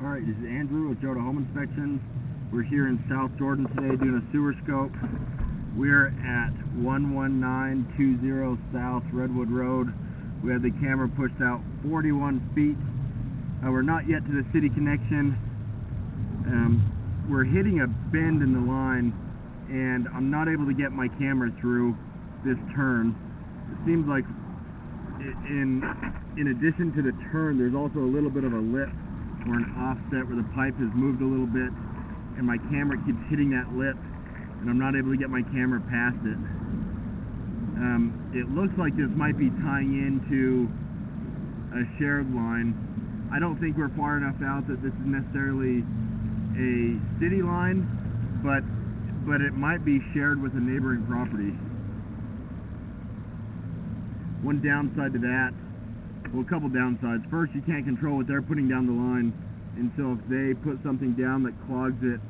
Alright, this is Andrew with Joda Home Inspections. We're here in South Jordan today doing a sewer scope. We're at 11920 South Redwood Road. We have the camera pushed out 41 feet. We're not yet to the city connection. We're hitting a bend in the line and I'm not able to get my camera through this turn. It seems like in addition to the turn, there's also a little bit of a lip or an offset where the pipe has moved a little bit, and my camera keeps hitting that lip and I'm not able to get my camera past it. It looks like this might be tying into a shared line. I don't think we're far enough out that this is necessarily a city line, but it might be shared with a neighboring property. One downside to that, well, a couple downsides. First, you can't control what they're putting down the line, and so if they put something down that clogs it,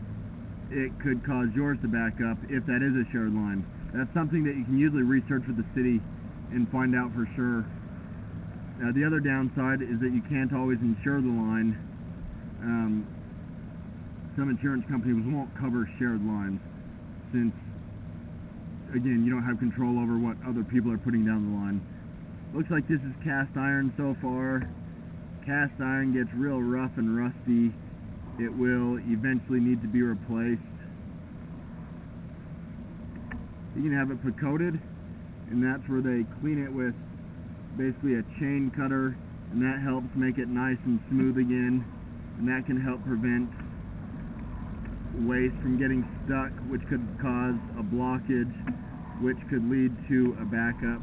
it could cause yours to back up if that is a shared line. That's something that you can usually research with the city and find out for sure. The other downside is that you can't always insure the line. Some insurance companies won't cover shared lines since, again, you don't have control over what other people are putting down the line. Looks like this is cast iron so far. Cast iron gets real rough and rusty. It will eventually need to be replaced. You can have it coated, and that's where they clean it with basically a chain cutter, and that helps make it nice and smooth again, and that can help prevent waste from getting stuck, which could cause a blockage, which could lead to a backup.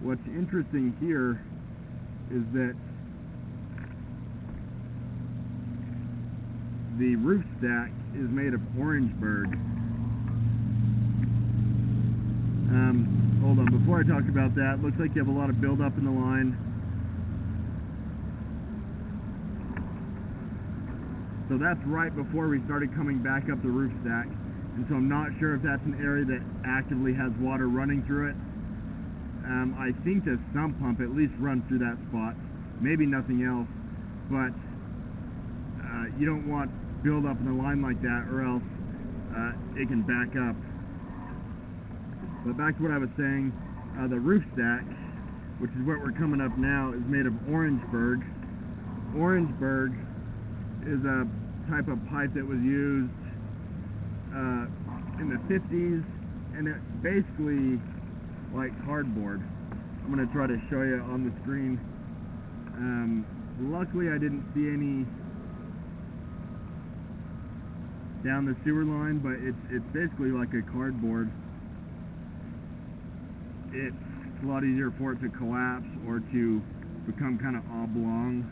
What's interesting here is that the roof stack is made of Redwood Rd. Hold on, before I talk about that, looks like you have a lot of buildup in the line. So that's right before we started coming back up the roof stack, and so I'm not sure if that's an area that actively has water running through it. I think the sump pump at least runs through that spot, maybe nothing else, but you don't want buildup in the line like that, or else it can back up. But back to what I was saying, the roof stack, which is what we're coming up now, is made of Redwood. Redwood is a type of pipe that was used in the 50s, and it's basically like cardboard. I'm going to try to show you on the screen. Luckily I didn't see any down the sewer line, but it's basically like a cardboard. It's a lot easier for it to collapse or to become kind of oblong.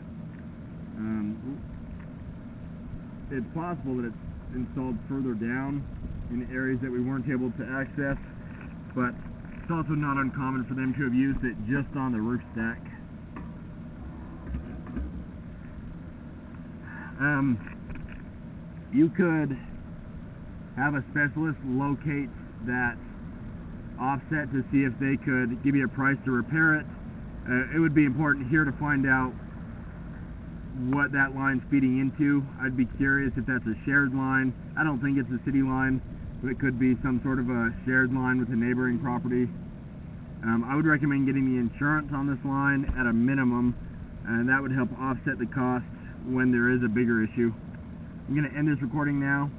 It's possible that it's installed further down in areas that we weren't able to access, but it's also not uncommon for them to have used it just on the roof stack. You could have a specialist locate that offset to see if they could give you a price to repair it. It would be important here to find out what that line's feeding into. I'd be curious if that's a shared line. I don't think it's a city line, but it could be some sort of a shared line with a neighboring property. I would recommend getting the insurance on this line at a minimum, and that would help offset the cost when there is a bigger issue. I'm going to end this recording now.